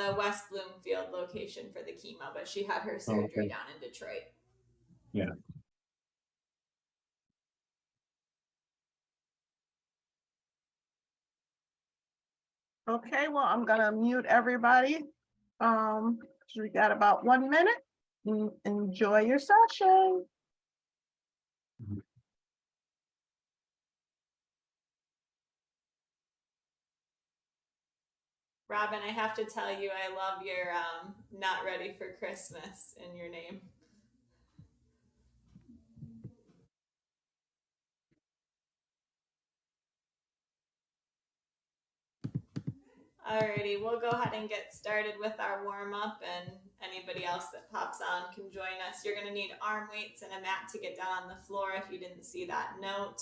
the West Bloomfield location for the chemo, but she had her surgery down in Detroit. Yeah. Okay, well, I'm gonna mute everybody. We got about 1 minute. Enjoy your session. Robin, I have to tell you, I love your not ready for Christmas in your name. Alrighty, we'll go ahead and get started with our warm-up, and anybody else that pops on can join us. You're going to need arm weights and a mat to get down on the floor if you didn't see that note.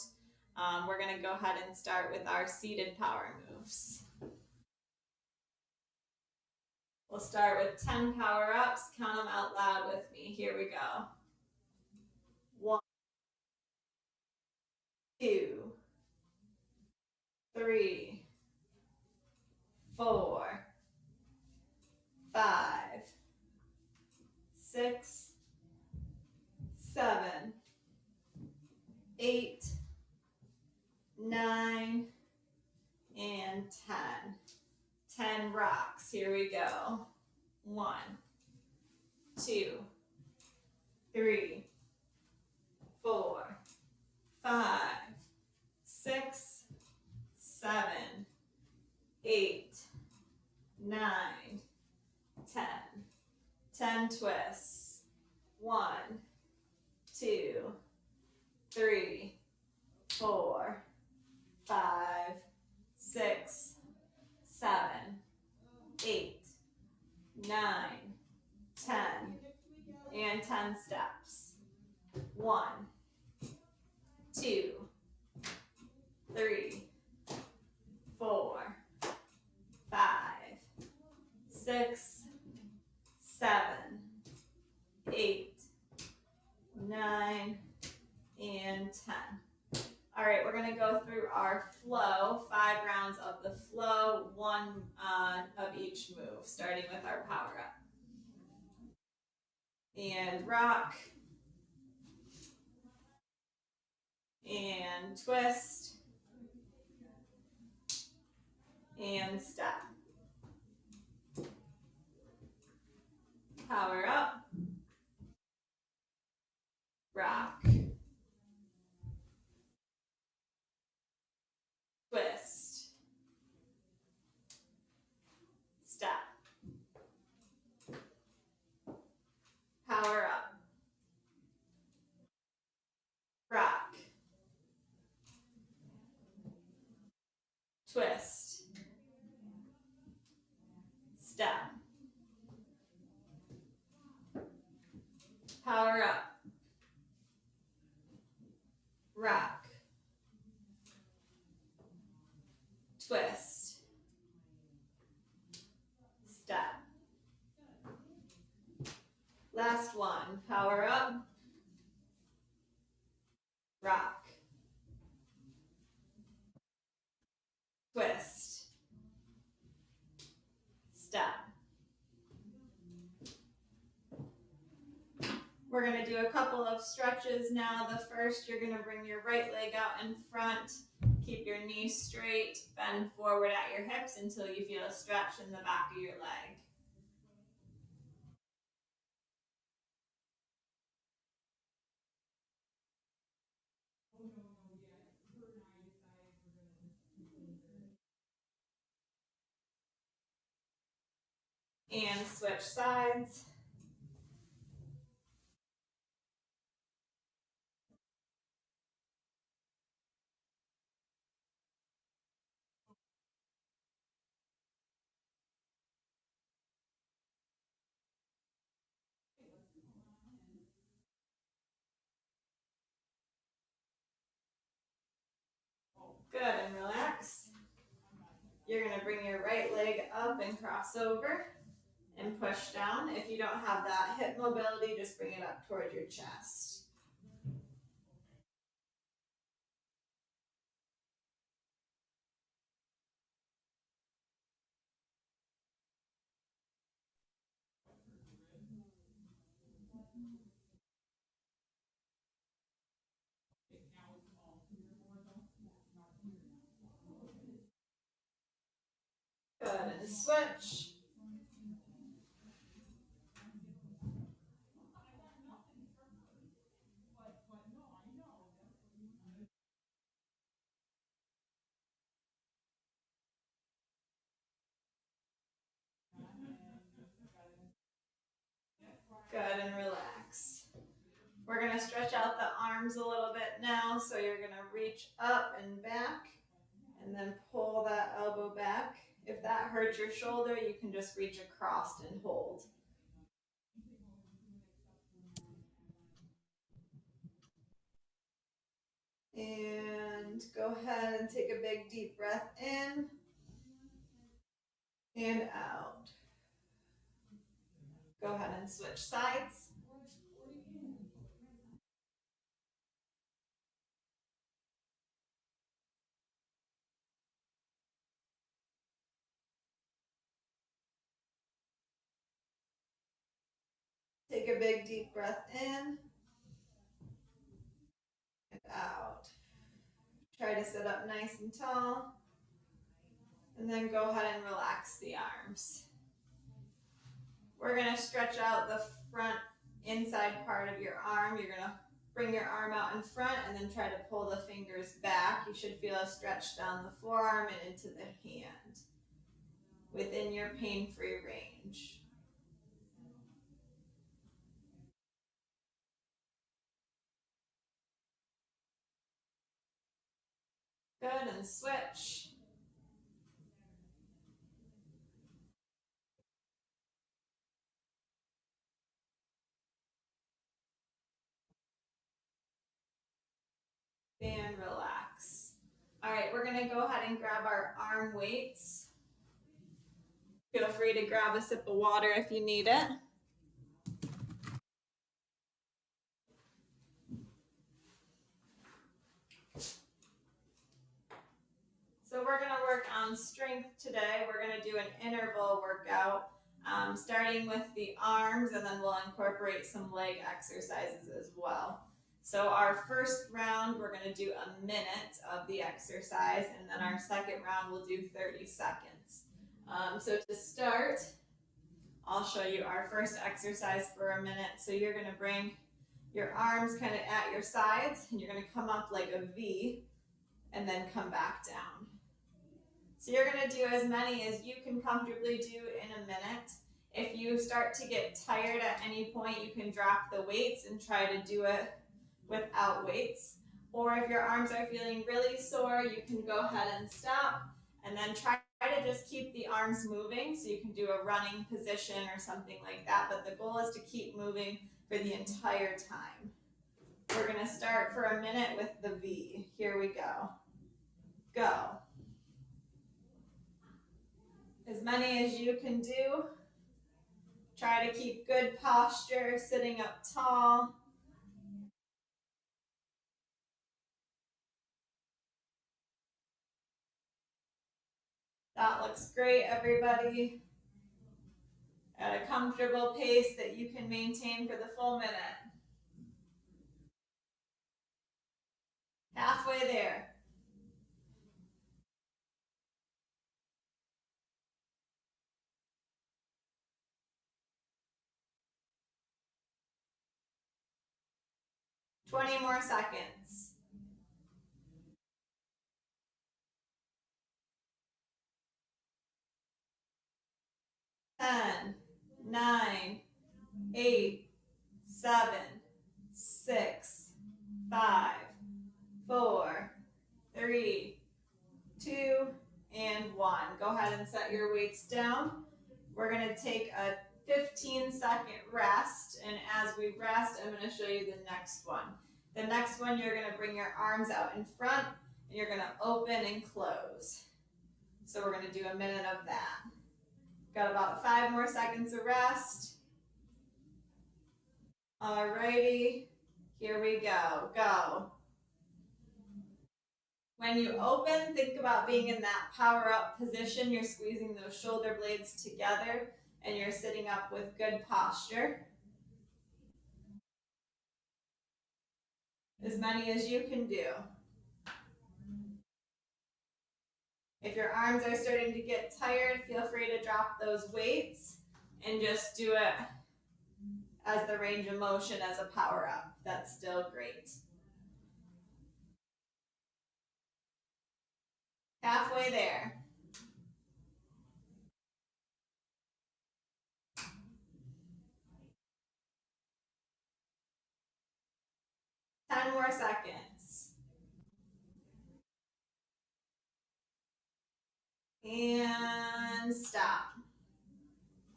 We're going to go ahead and start with our seated power moves. We'll start with 10 power-ups. Count them out loud with me. Here we go. 1, 2, 3, 4, 5, 6, 7, 8, 9, and 10. 10 rocks. Here we go. 1, 2, 3, 4, 5, 6, 7, 8, 9, 10. 10 twists. 1, 2, 3, 4, 5, 6, 7, 8, 9, 10, and 10 steps. 1, 2, 3, 4, 5, 6, 7, 8, 9, and 10. All right, we're going to go through our flow, 5 rounds of the flow, 1 of each move, starting with our power up. And rock. And twist. And step. Power up. Rock. Twist. Step. Power up. Rock. Twist. Step. Power up. Rock. Twist. Step. Last one. Power up. Rock. Twist. Step. We're going to do a couple of stretches now. The first, you're going to bring your right leg out in front. Keep your knees straight. Bend forward at your hips until you feel a stretch in the back of your leg. And switch sides. Good, and relax. You're going to bring your right leg up and cross over and push down. If you don't have that hip mobility, just bring it up towards your chest. Good, and switch. Good, and relax. We're gonna stretch out the arms a little bit now, so you're gonna reach up and back, and then pull that elbow back. If that hurts your shoulder, you can just reach across and hold. And go ahead and take a big deep breath in and out. Go ahead and switch sides. Take a big deep breath in and out. Try to sit up nice and tall. And then go ahead and relax the arms. We're gonna stretch out the front inside part of your arm. You're gonna bring your arm out in front and then try to pull the fingers back. You should feel a stretch down the forearm and into the hand within your pain-free range. Good, and switch. And relax. All right, we're gonna go ahead and grab our arm weights. Feel free to grab a sip of water if you need it. So we're gonna work on strength today. We're gonna do an interval workout, starting with the arms, and then we'll incorporate some leg exercises as well. So our first round, we're gonna do a minute of the exercise, and then our second round, we'll do 30 seconds. So to start, I'll show you our first exercise for a minute. So you're gonna bring your arms kind of at your sides, and you're gonna come up like a V, and then come back down. So you're gonna do as many as you can comfortably do in a minute. If you start to get tired at any point, you can drop the weights and try to do it without weights. Or if your arms are feeling really sore, you can go ahead and stop and then try to just keep the arms moving. So you can do a running position or something like that, but the goal is to keep moving for the entire time. We're gonna start for a minute with the V. Here we go. Go. As many as you can do. Try to keep good posture, sitting up tall. That looks great, everybody. At a comfortable pace that you can maintain for the full minute. Halfway there. Twenty more seconds. 10, 9, 8, 7, 6, 5, 4, 3, 2, and 1. Go ahead and set your weights down. We're going to take a 15-second rest, and as we rest, I'm going to show you the next one. The next one, you're going to bring your arms out in front, and you're going to open and close. So we're going to do a minute of that. Got about 5 more seconds of rest. Alrighty, here we go. Go. When you open, think about being in that power up position. You're squeezing those shoulder blades together, and you're sitting up with good posture. as many as you can do. If your arms are starting to get tired, feel free to drop those weights and just do it as the range of motion as a power up. That's still great. Halfway there. 10 more seconds. And stop.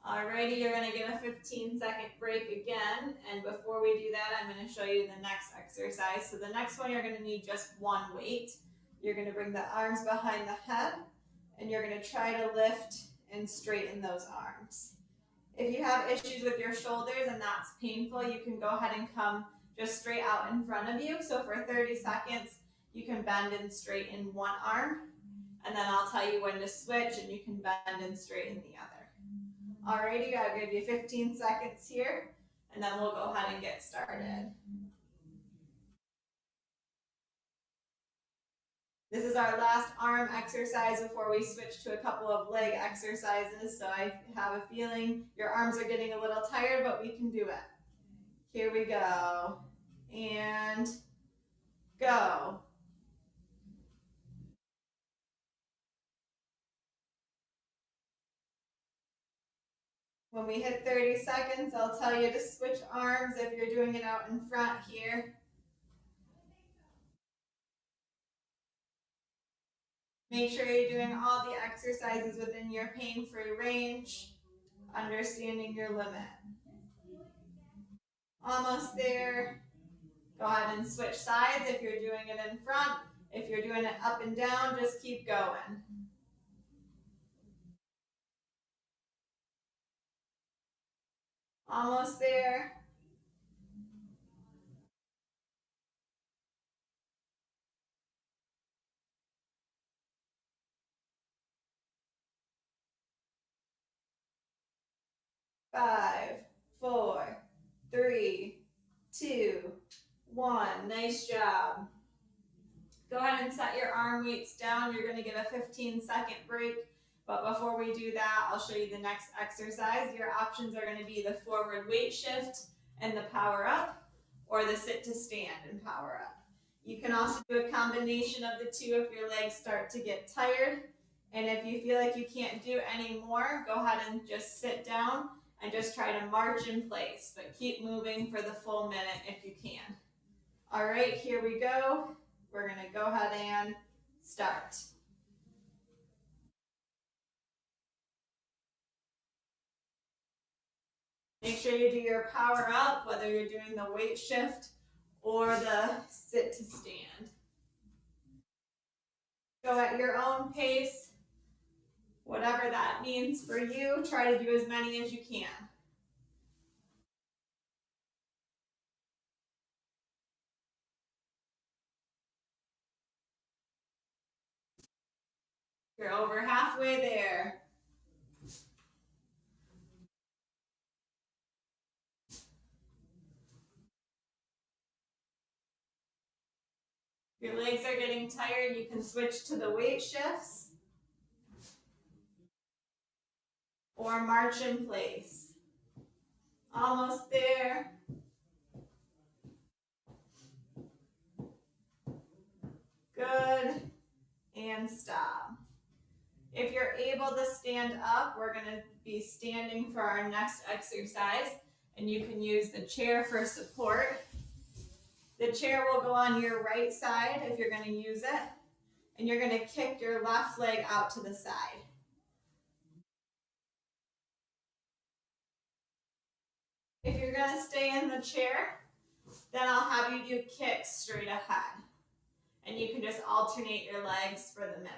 Alrighty, you're gonna get a 15-second break again. And before we do that, I'm gonna show you the next exercise. So the next one, you're gonna need just one weight. You're gonna bring the arms behind the head and you're gonna try to lift and straighten those arms. If you have issues with your shoulders and that's painful, you can go ahead and come just straight out in front of you. So for 30 seconds, you can bend and straighten one arm, and then I'll tell you when to switch and you can bend and straighten the other. Alrighty, I'll give you 15 seconds here, and then we'll go ahead and get started. This is our last arm exercise before we switch to a couple of leg exercises. So I have a feeling your arms are getting a little tired, but we can do it. Here we go. And go. When we hit 30 seconds, I'll tell you to switch arms if you're doing it out in front here. Make sure you're doing all the exercises within your pain-free range, understanding your limit. Almost there. Go ahead and switch sides if you're doing it in front. If you're doing it up and down, just keep going. Almost there. Five, four, three, two, one. Nice job. Go ahead and set your arm weights down. You're going to get a 15-second break. But before we do that, I'll show you the next exercise. Your options are going to be the forward weight shift and the power up, or the sit to stand and power up. You can also do a combination of the two if your legs start to get tired. And if you feel like you can't do any more, go ahead and just sit down and just try to march in place. But keep moving for the full minute if you can. All right, here we go. We're going to go ahead and start. Make sure you do your power up, whether you're doing the weight shift or the sit to stand. Go at your own pace, whatever that means for you. Try to do as many as you can. You're over halfway there. If your legs are getting tired, you can switch to the weight shifts or march in place. Almost there. Good. And stop. If you're able to stand up, we're going to be standing for our next exercise, and you can use the chair for support. The chair will go on your right side if you're going to use it, and you're going to kick your left leg out to the side. If you're going to stay in the chair, then I'll have you do kicks straight ahead, and you can just alternate your legs for the minute.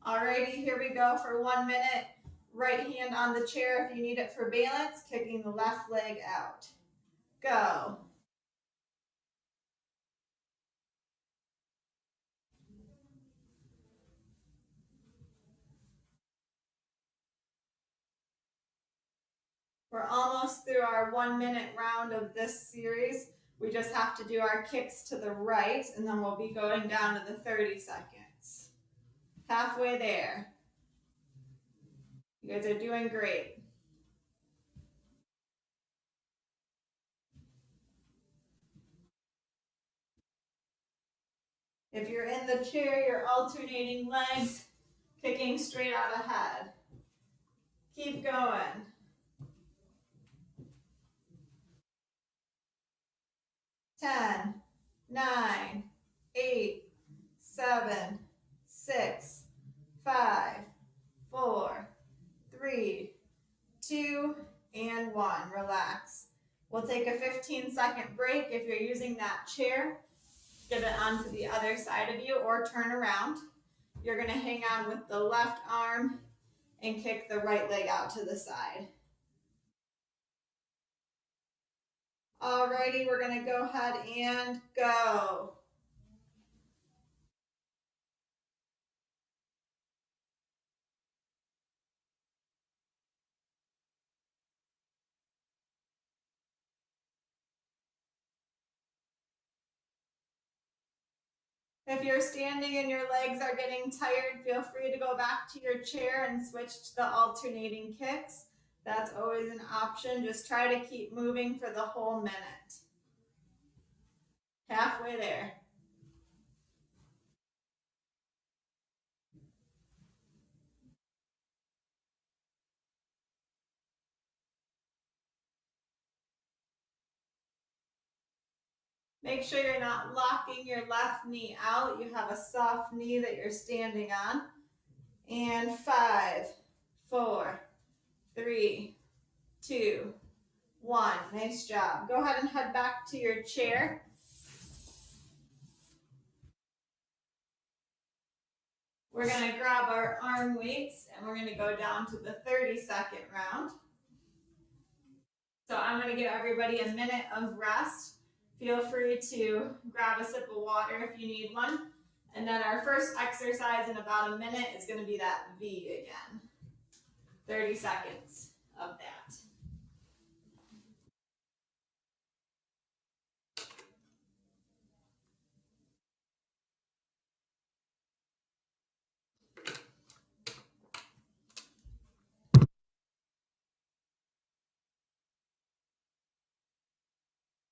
Alrighty, here we go for 1 minute. Right hand on the chair if you need it for balance, kicking the left leg out. Go. We're almost through our 1 minute round of this series. We just have to do our kicks to the right, and then we'll be going down to the 30 seconds. Halfway there. You guys are doing great. If you're in the chair, you're alternating legs, kicking straight out ahead. Keep going. 10, 9, 8, 7, 6, 5, 4, 3, 2, and 1. Relax. We'll take a 15-second break. If you're using that chair, get it onto the other side of you or turn around. You're going to hang on with the left arm and kick the right leg out to the side. Alrighty, we're going to go ahead and go. If you're standing and your legs are getting tired, feel free to go back to your chair and switch to the alternating kicks. That's always an option. Just try to keep moving for the whole minute. Halfway there. Make sure you're not locking your left knee out. You have a soft knee that you're standing on. And 5, 4, 3, 2, 1. Nice job. Go ahead and head back to your chair. We're going to grab our arm weights and we're going to go down to the 30-second round. So I'm going to give everybody a minute of rest. Feel free to grab a sip of water if you need one. And then our first exercise in about a minute is going to be that V again. 30 seconds of that.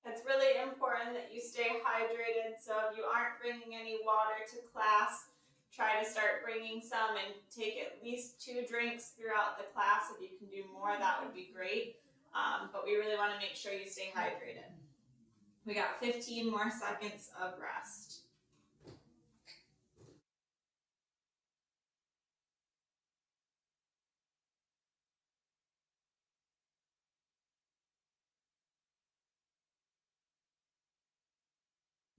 It's really important that you stay hydrated, so if you aren't bringing any water to class, try to start bringing some and take at least 2 drinks throughout the class. If you can do more, that would be great, but we really want to make sure you stay hydrated. We got 15 more seconds of rest.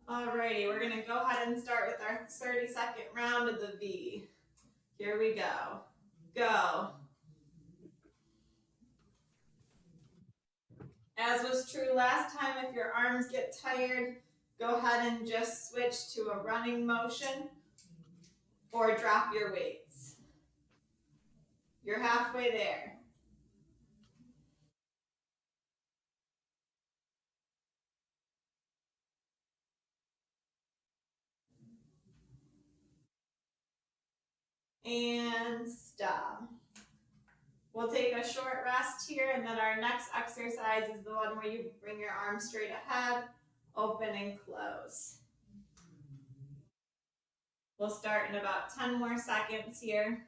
Alrighty, we're going to go ahead and start with our 30-second round of the V. Here we go. Go. As was true last time, if your arms get tired, go ahead and just switch to a running motion or drop your weights. You're halfway there. And stop. We'll take a short rest here, and then our next exercise is the one where you bring your arms straight ahead, open and close. We'll start in about 10 more seconds here.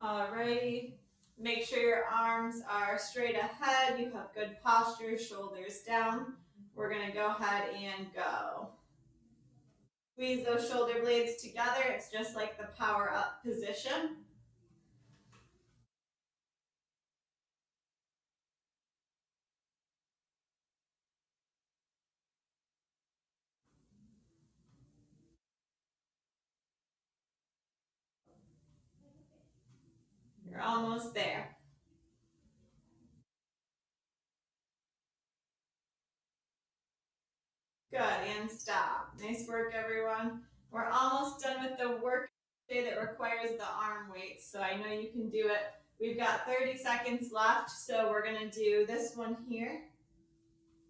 Alrighty, make sure your arms are straight ahead, you have good posture, shoulders down. We're gonna go ahead and go. Squeeze those shoulder blades together, it's just like the power up position. You're almost there. Good, and stop. Nice work, everyone. We're almost done with the work day that requires the arm weights, so I know you can do it. We've got 30 seconds left, so we're gonna do this one here,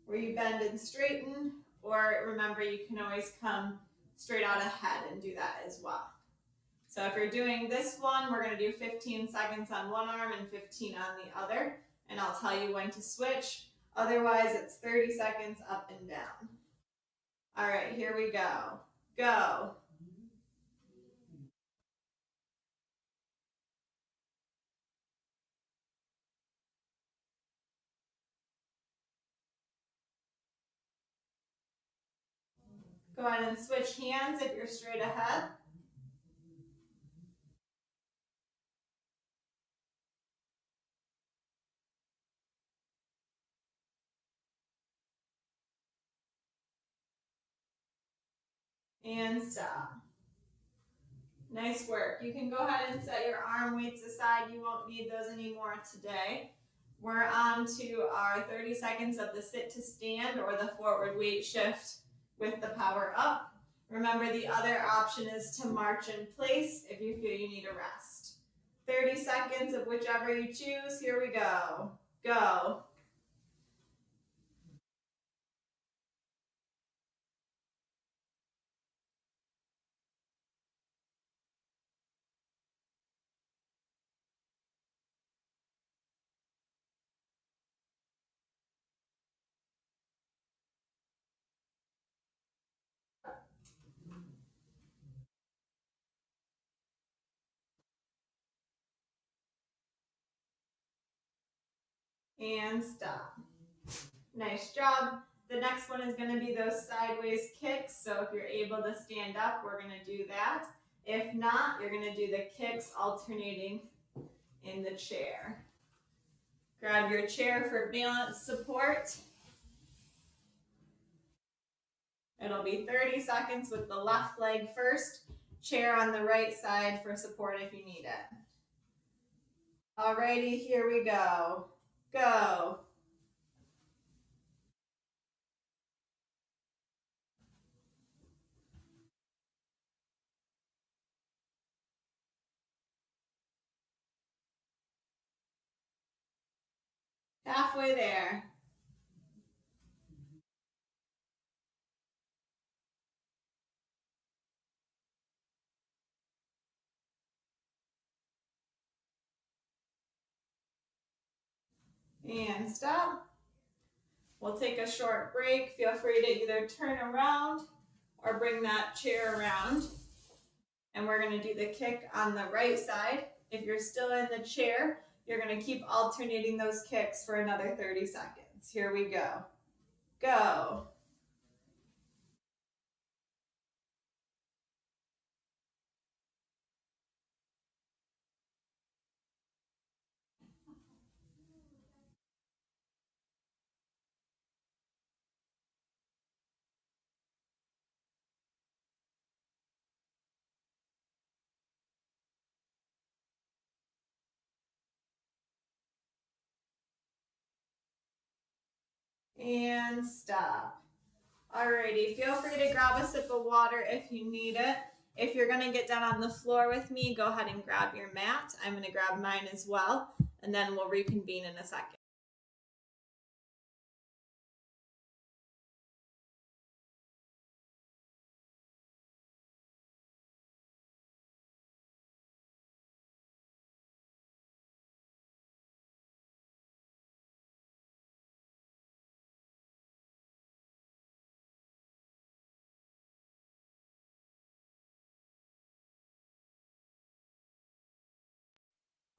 where you bend and straighten, or remember you can always come straight out ahead and do that as well. So if you're doing this one, we're gonna do 15 seconds on one arm and 15 on the other, and I'll tell you when to switch. Otherwise, it's 30 seconds up and down. All right, here we go. Go. Go ahead and switch hands if you're straight ahead. And stop. Nice work. You can go ahead and set your arm weights aside. You won't need those anymore today. We're on to our 30 seconds of the sit to stand or the forward weight shift with the power up. Remember, the other option is to march in place if you feel you need a rest. 30 seconds of whichever you choose. Here we go. Go. And stop. Nice job. The next one is going to be those sideways kicks. So if you're able to stand up, we're going to do that. If not, you're going to do the kicks alternating in the chair. Grab your chair for balance support. It'll be 30 seconds with the left leg first, chair on the right side for support if you need it. Alrighty, here we go. Go. Halfway there. And stop. We'll take a short break. Feel free to either turn around or bring that chair around. And we're going to do the kick on the right side. If you're still in the chair, you're going to keep alternating those kicks for another 30 seconds. Here we go. Go. And stop. Alrighty, feel free to grab a sip of water if you need it. If you're going to get down on the floor with me, go ahead and grab your mat. I'm going to grab mine as well, and then we'll reconvene in a second.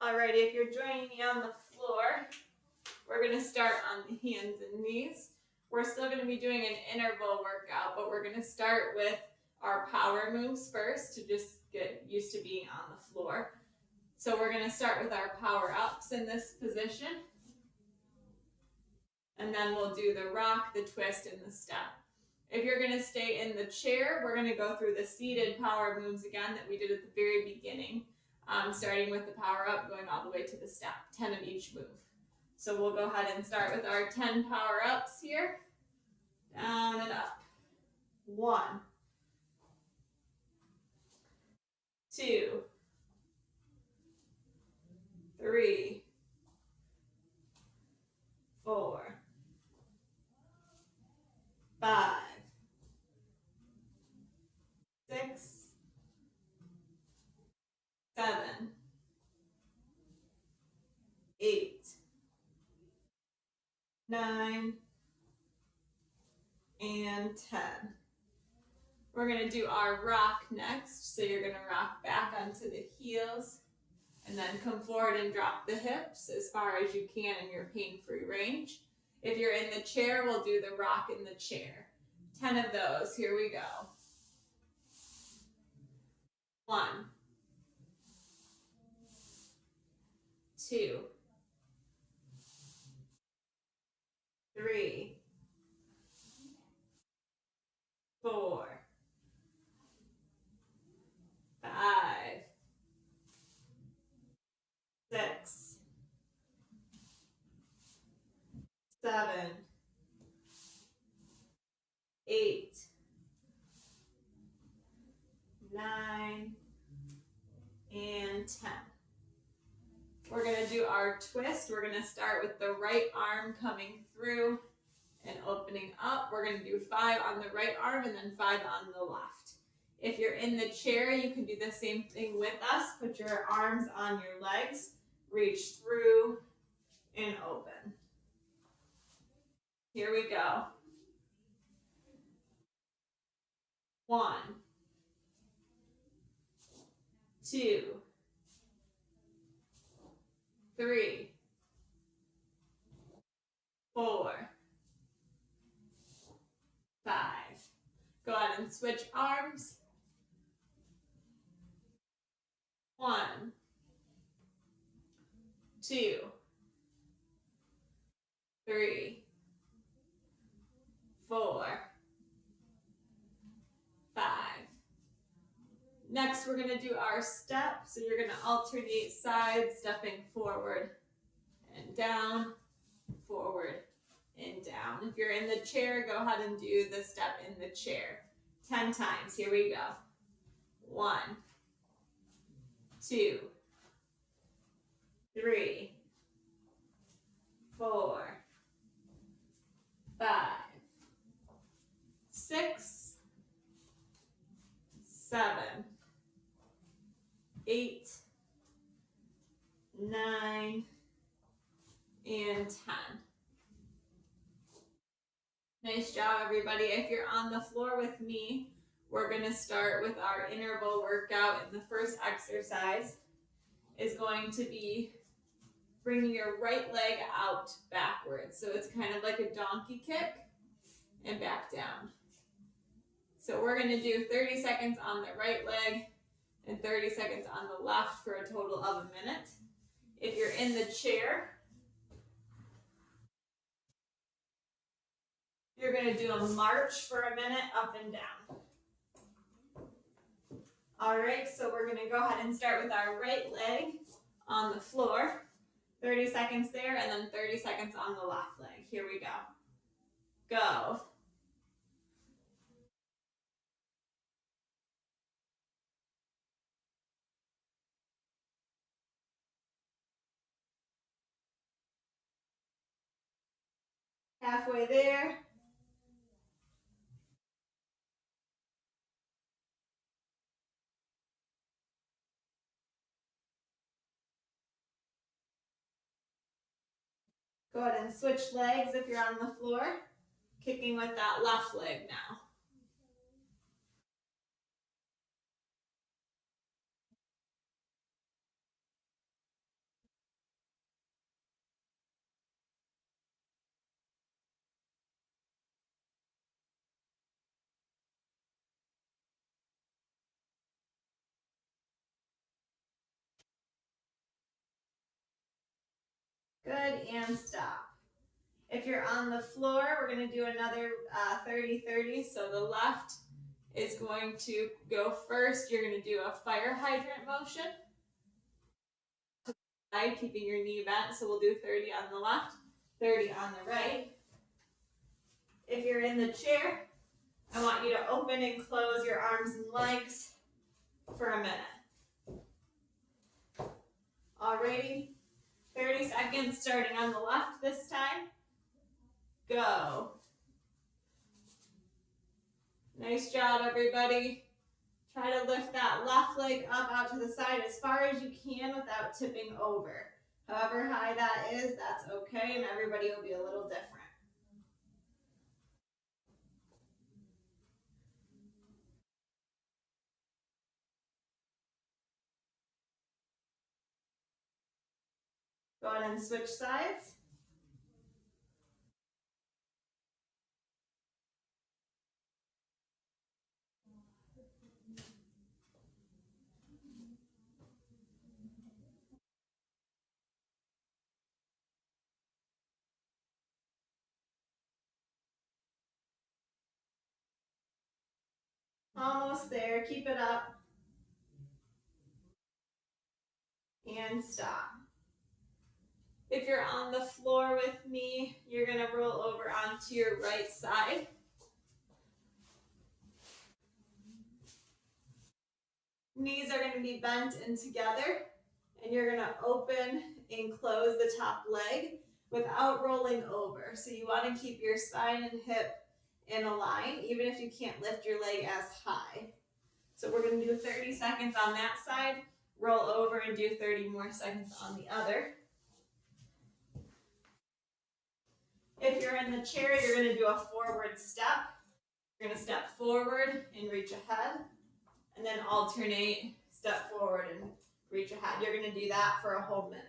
Alrighty, if you're joining me on the floor, we're going to start on the hands and knees. We're still going to be doing an interval workout, but we're going to start with our power moves first to just get used to being on the floor. So we're going to start with our power ups in this position. And then we'll do the rock, the twist, and the step. If you're going to stay in the chair, we're going to go through the seated power moves again that we did at the very beginning, starting with the power up, going all the way to the step, 10 of each move. So we'll go ahead and start with our 10 power ups here. Down and up. 1, 2, 3, 4, 5, 6, 7, 8, 9, and 10. We're going to do our rock next. So you're going to rock back onto the heels and then come forward and drop the hips as far as you can in your pain-free range. If you're in the chair, we'll do the rock in the chair. 10 of those. Here we go. 1, 2, 3, 4, 5, 6, 7, 8, 9, and 10. We're going to do our twist. We're going to start with the right arm coming through and opening up. We're going to do 5 on the right arm and then 5 on the left. If you're in the chair, you can do the same thing with us. Put your arms on your legs, reach through and open. Here we go. 1, 2, 3, 4, 5. Go ahead and switch arms. 1, 2, 3, 4, 5. Next, we're going to do our step. So you're going to alternate sides, stepping forward and down, forward and down. If you're in the chair, go ahead and do the step in the chair 10 times. Here we go. 1, 2, 3, 4, 5, 6, 7, 8, 9, and 10. Nice job, everybody. If you're on the floor with me, we're going to start with our interval workout. And the first exercise is going to be bringing your right leg out backwards. So it's kind of like a donkey kick and back down. So we're going to do 30 seconds on the right leg and 30 seconds on the left for a total of a minute. If you're in the chair, you're going to do a march for a minute up and down. All right, so we're going to go ahead and start with our right leg on the floor. 30 seconds there and then 30 seconds on the left leg. Here we go. Go. Halfway there. Go ahead and switch legs if you're on the floor. Kicking with that left leg now. Good, and stop. If you're on the floor, we're going to do another 30-30. So the left is going to go first. You're going to do a fire hydrant motion. Keeping your knee bent. So we'll do 30 on the left, 30 on the right. If you're in the chair, I want you to open and close your arms and legs for a minute. Alrighty, 30 seconds starting on the left this time. Go. Nice job, everybody. Try to lift that left leg up out to the side as far as you can without tipping over. However high that is, that's okay, and everybody will be a little different. Go ahead and switch sides. Almost there, keep it up. And stop. If you're on the floor with me, you're gonna roll over onto your right side. Knees are gonna be bent in together, and you're gonna open and close the top leg without rolling over. So you wanna keep your spine and hip in a line, even if you can't lift your leg as high. So we're gonna do 30 seconds on that side, roll over and do 30 more seconds on the other. If you're in the chair, you're gonna do a forward step. You're gonna step forward and reach ahead, and then alternate, step forward and reach ahead. You're gonna do that for a whole minute.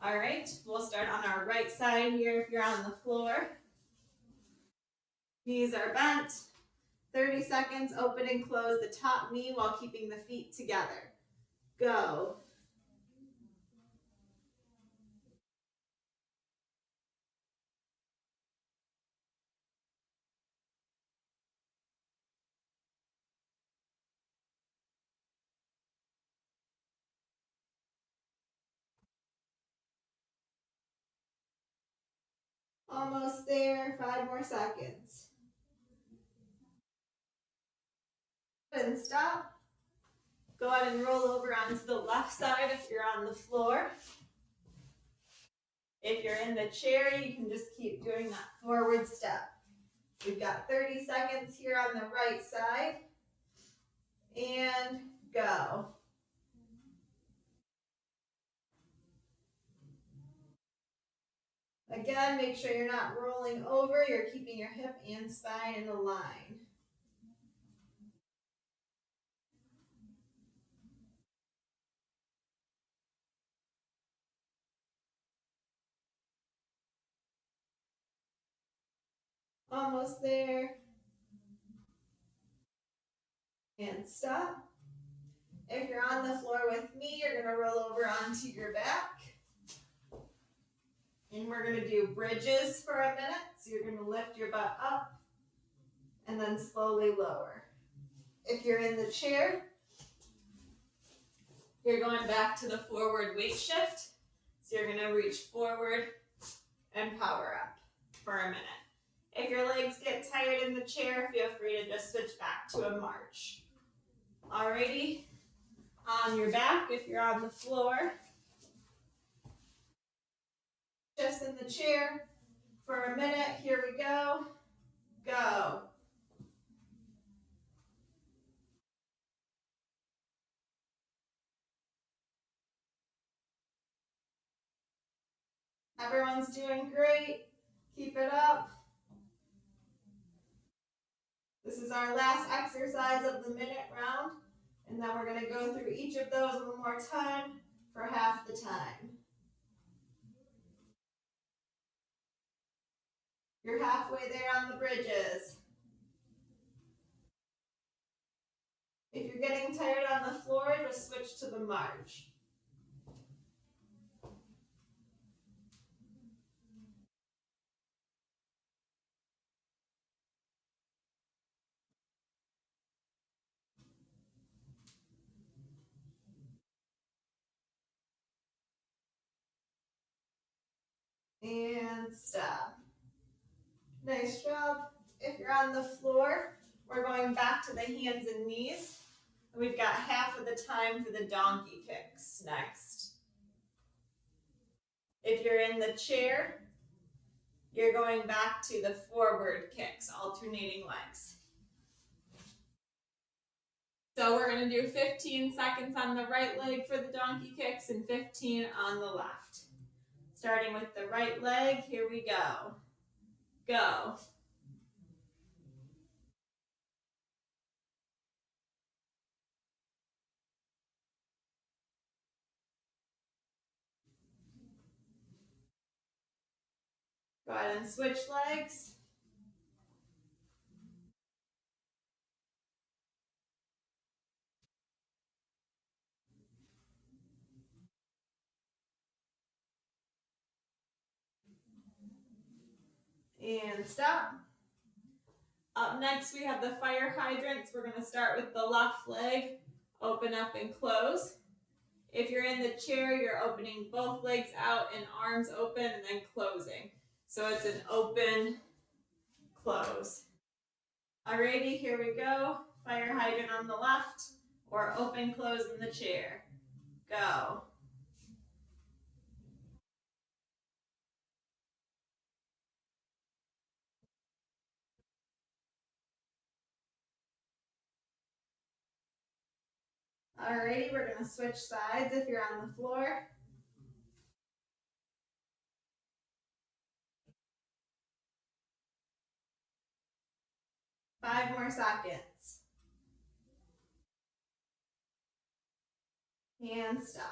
All right, we'll start on our right side here if you're on the floor. Knees are bent. 30 seconds, open and close the top knee while keeping the feet together. Go. Almost there, 5 more seconds. And stop. Go ahead and roll over onto the left side if you're on the floor. If you're in the chair, you can just keep doing that forward step. We've got 30 seconds here on the right side. And go. Again, make sure you're not rolling over. You're keeping your hip and spine in a line. Almost there. And stop. If you're on the floor with me, you're going to roll over onto your back. And we're going to do bridges for a minute. So you're going to lift your butt up and then slowly lower. If you're in the chair, you're going back to the forward weight shift. So you're going to reach forward and power up for a minute. If your legs get tired in the chair, feel free to just switch back to a march. Alrighty, on your back if you're on the floor. Just in the chair for a minute. Here we go. Go. Everyone's doing great. Keep it up. This is our last exercise of the minute round, and then we're going to go through each of those one more time for half the time. You're halfway there on the bridges. If you're getting tired on the floor, just switch to the march. And stop. Nice job. If you're on the floor, we're going back to the hands and knees. We've got half of the time for the donkey kicks next. If you're in the chair, you're going back to the forward kicks, alternating legs. So we're going to do 15 seconds on the right leg for the donkey kicks and 15 on the left. Starting with the right leg, here we go. Go. Go ahead and switch legs. And stop. Up next, we have the fire hydrants. We're going to start with the left leg, open up and close. If you're in the chair, you're opening both legs out and arms open and then closing. So it's an open, close. Alrighty, here we go. Fire hydrant on the left or open, close in the chair. Go. Alrighty, we're going to switch sides if you're on the floor. Five more seconds. And stop.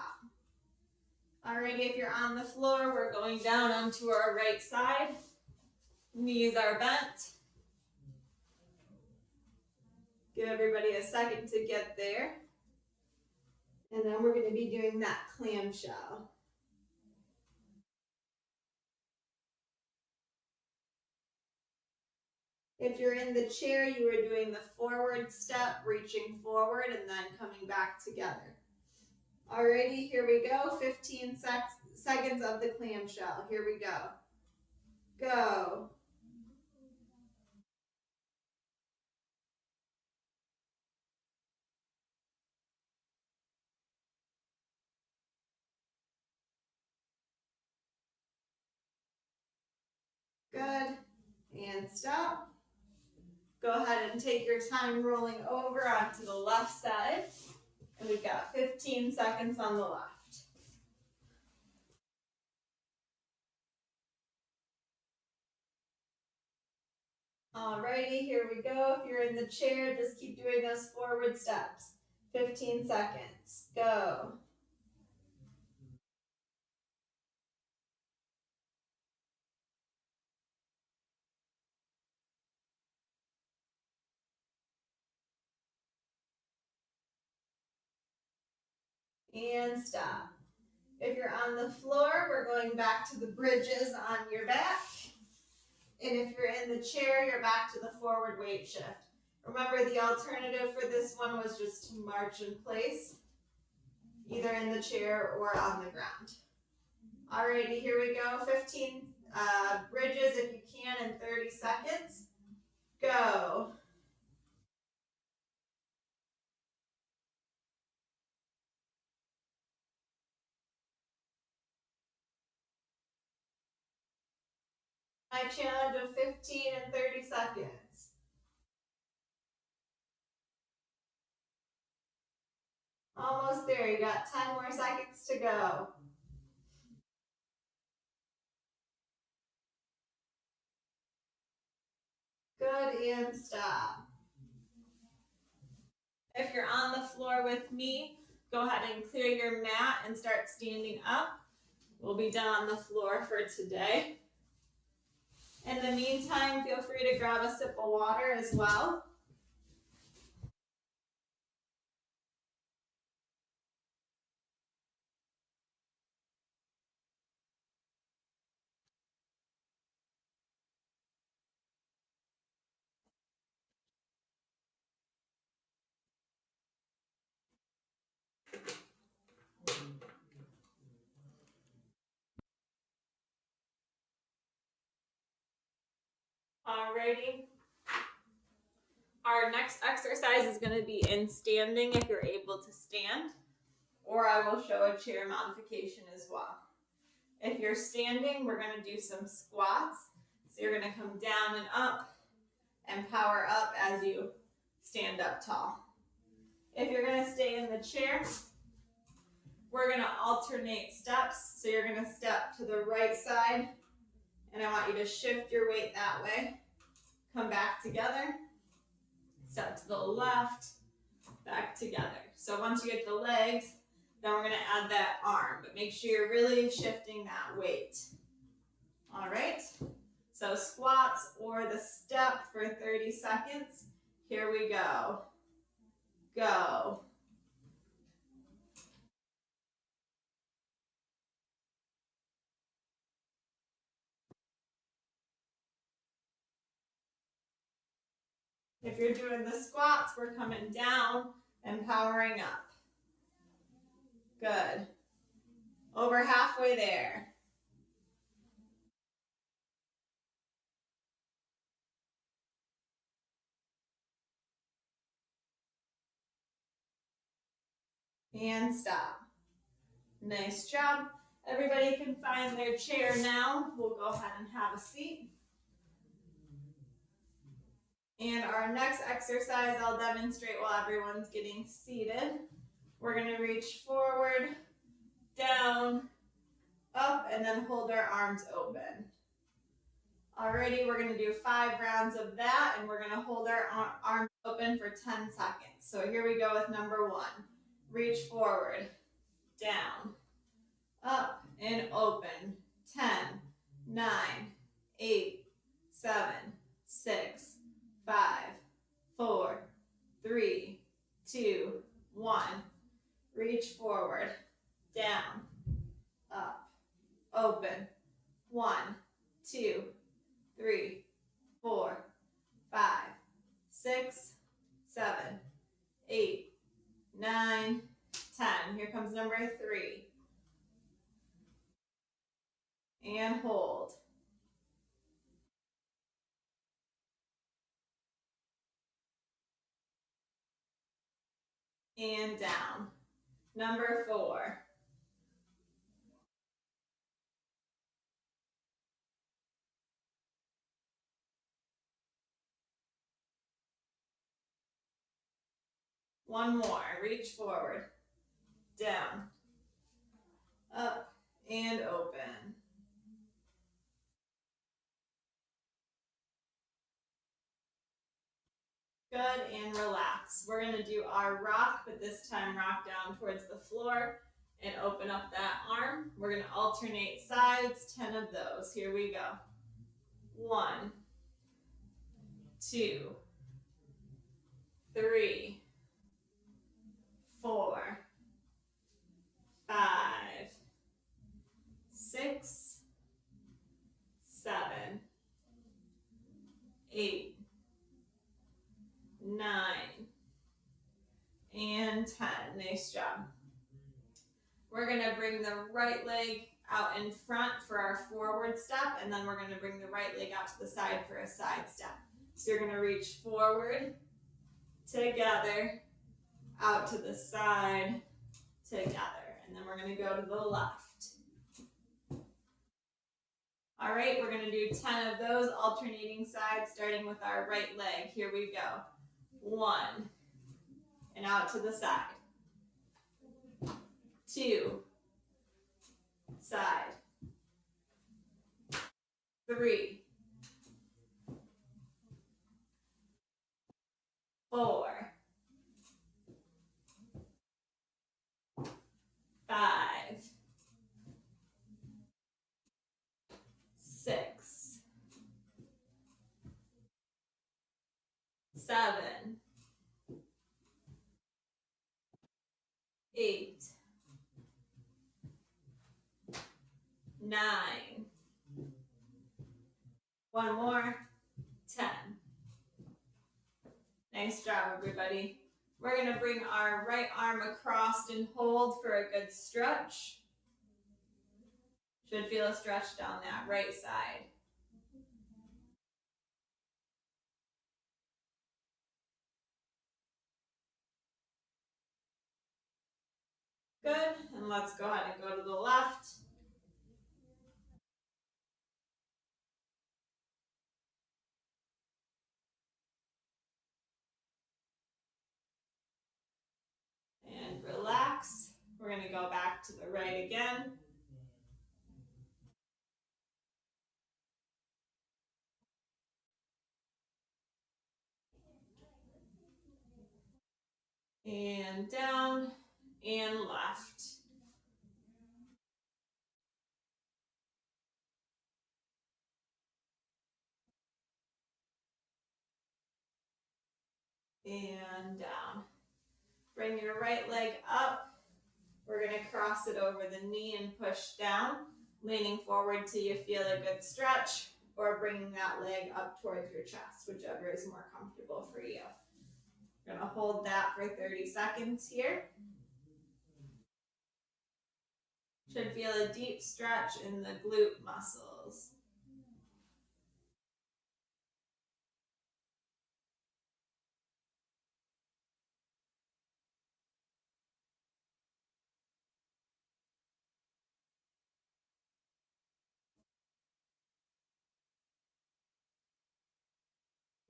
Alrighty, if you're on the floor, we're going down onto our right side. Knees are bent. Give everybody a second to get there. And then we're going to be doing that clamshell. If you're in the chair, you are doing the forward step, reaching forward and then coming back together. Alrighty, here we go. 15 seconds of the clamshell. Here we go. Go. Good. And stop. Go ahead and take your time rolling over onto the left side. And we've got 15 seconds on the left. Alrighty, here we go. If you're in the chair, just keep doing those forward steps. 15 seconds. Go. And stop. If you're on the floor, we're going back to the bridges on your back. And if you're in the chair, you're back to the forward weight shift. Remember, the alternative for this one was just to march in place, either in the chair or on the ground. Alrighty, here we go. 15 bridges if you can in 30 seconds. Go. My challenge of 15 and 30 seconds. Almost there. You got 10 more seconds to go. Good, and stop. If you're on the floor with me, go ahead and clear your mat and start standing up. We'll be done on the floor for today. In the meantime, feel free to grab a sip of water as well. Alrighty. Our next exercise is going to be in standing if you're able to stand, or I will show a chair modification as well. If you're standing, we're gonna do some squats. So you're gonna come down and up and power up as you stand up tall. If you're gonna stay in the chair, we're gonna alternate steps. So you're gonna step to the right side, and I want you to shift your weight that way. Come back together, step to the left, back together. So once you get the legs, then we're gonna add that arm, but make sure you're really shifting that weight. All right, so squats or the step for 30 seconds. Here we go. Go. If you're doing the squats, we're coming down and powering up. Good. Over halfway there. And stop. Nice job. Everybody can find their chair now. We'll go ahead and have a seat. And our next exercise I'll demonstrate while everyone's getting seated. We're going to reach forward, down, up, and then hold our arms open. Alrighty, we're going to do 5 rounds of that, and we're going to hold our arms open for 10 seconds. So here we go with number 1. Reach forward, down, up, and open. 10, 9, 8, 7, 6, 5, 4, 3, 2, 1. Reach forward, down, up, open. 1, 2, 3, 4, 5, 6, 7, 8, 9, 10. Here comes number 3. And hold. And down. Number 4. One more. Reach forward, down, up, and open. Good, and relax. We're going to do our rock, but this time rock down towards the floor and open up that arm. We're going to alternate sides, 10 of those. Here we go. 1, 2, 3, 4, 5, 6, 7, 8, 9, and 10. Nice job. We're going to bring the right leg out in front for our forward step, and then we're going to bring the right leg out to the side for a side step. So you're going to reach forward, together, out to the side, together, and then we're going to go to the left. All right, we're going to do 10 of those alternating sides, starting with our right leg. Here we go. 1, and out to the side. 2, side. 3, 4, 5, 6, 7, 8, 9, one more, 10. Nice job, everybody. We're going to bring our right arm across and hold for a good stretch. Should feel a stretch down that right side. Good, and let's go ahead and go to the left. go back to the right again. And down and left. And down. Bring your right leg up. We're going to cross it over the knee and push down, leaning forward till you feel a good stretch, or bringing that leg up towards your chest, whichever is more comfortable for you. We're going to hold that for 30 seconds here. Should feel a deep stretch in the glute muscles.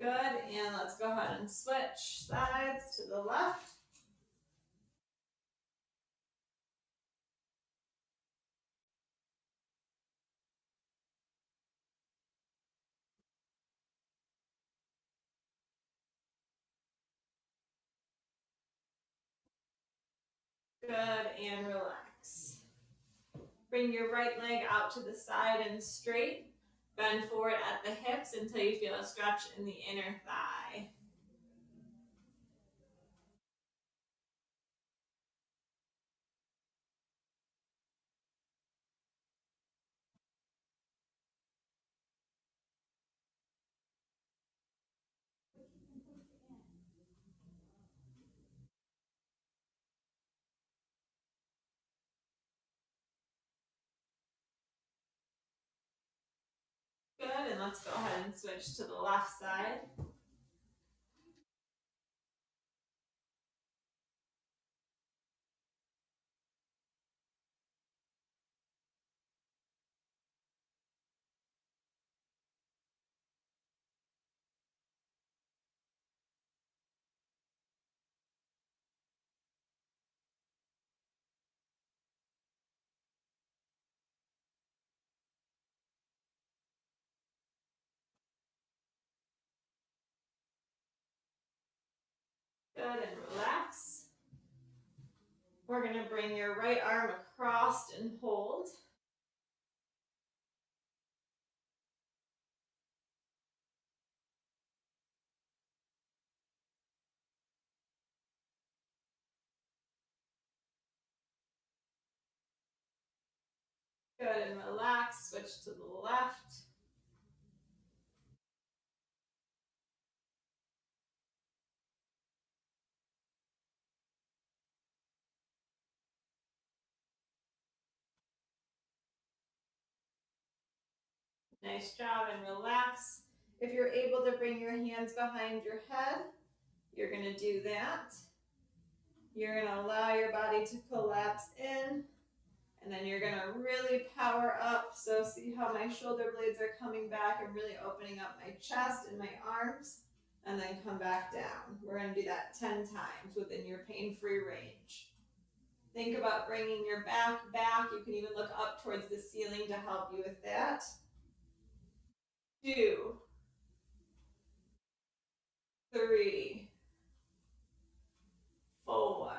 Good, and let's go ahead and switch sides to the left. Good, and relax. Bring your right leg out to the side and straight. Bend forward at the hips until you feel a stretch in the inner thigh. Good, and let's go ahead and switch to the left side. Good, and relax. We're going to bring your right arm across and hold. Good, and relax. Switch to the left. Nice job, and relax. If you're able to bring your hands behind your head, you're going to do that. You're going to allow your body to collapse in, and then you're going to really power up. So see how my shoulder blades are coming back and really opening up my chest and my arms, and then come back down. We're going to do that 10 times within your pain-free range. Think about bringing your back. You can even look up towards the ceiling to help you with that. 2, 3, 4,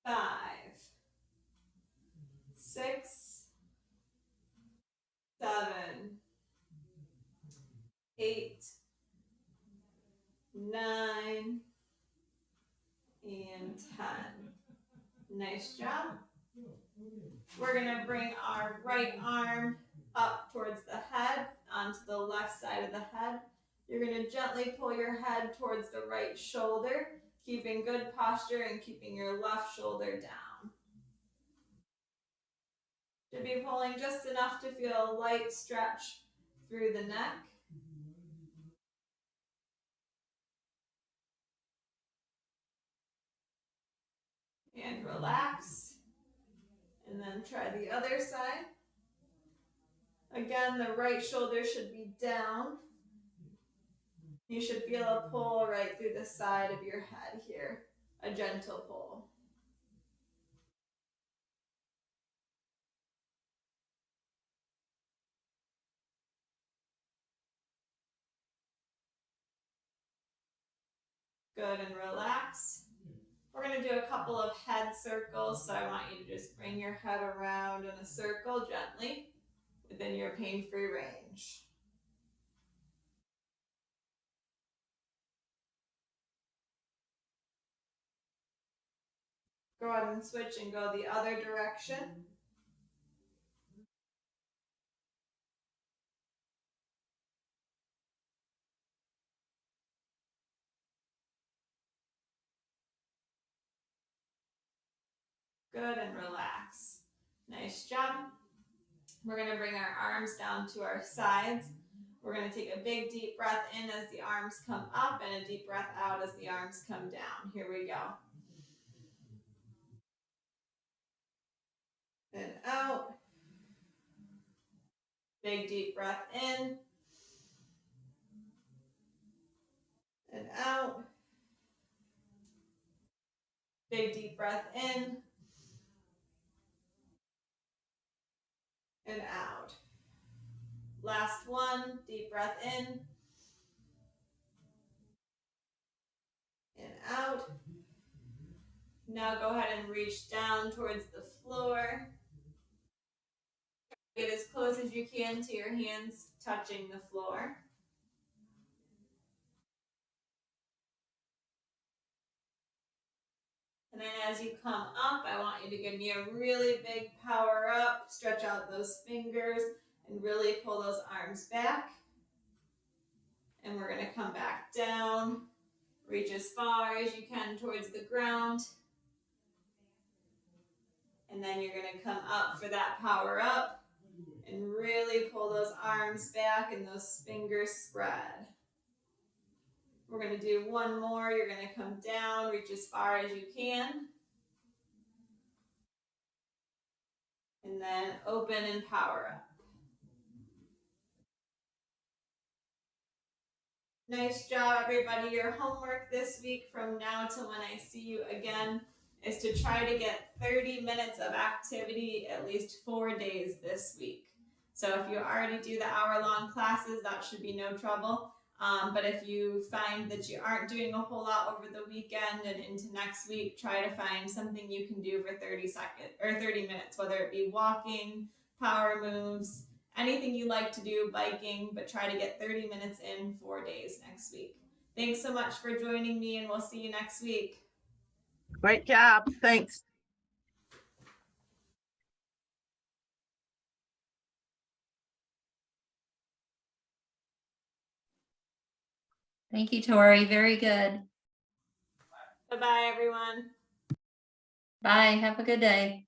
5, 6, 7, 8, 9, and 10. Nice job. We're going to bring our right arm up towards the head, onto the left side of the head. You're going to gently pull your head towards the right shoulder, keeping good posture and keeping your left shoulder down. Should be pulling just enough to feel a light stretch through the neck. And relax. And then try the other side. Again, the right shoulder should be down. You should feel a pull right through the side of your head here, a gentle pull. Good, and relax. We're gonna do a couple of head circles, so I want you to just bring your head around in a circle gently within your pain-free range. Go ahead and switch and go the other direction. Good, and relax. Nice job. We're gonna bring our arms down to our sides. We're gonna take a big deep breath in as the arms come up and a deep breath out as the arms come down. Here we go. And out. Big deep breath in. And out. Big deep breath in. And out. Last one, deep breath in. And out. Now go ahead and reach down towards the floor. Get as close as you can to your hands touching the floor. And then as you come up, I want you to give me a really big power up. Stretch out those fingers and really pull those arms back. And we're going to come back down. Reach as far as you can towards the ground. And then you're going to come up for that power up and really pull those arms back and those fingers spread. We're going to do one more. You're going to come down, reach as far as you can. And then open and power up. Nice job, everybody. Your homework this week from now till when I see you again is to try to get 30 minutes of activity at least 4 days this week. So if you already do the hour-long classes, that should be no trouble. But if you find that you aren't doing a whole lot over the weekend and into next week, try to find something you can do for 30 minutes, whether it be walking, power moves, anything you like to do, biking, but try to get 30 minutes in 4 days next week. Thanks so much for joining me, and we'll see you next week. Great job. Thanks. Thank you, Torrey. Very good. Bye-bye, everyone. Bye. Have a good day.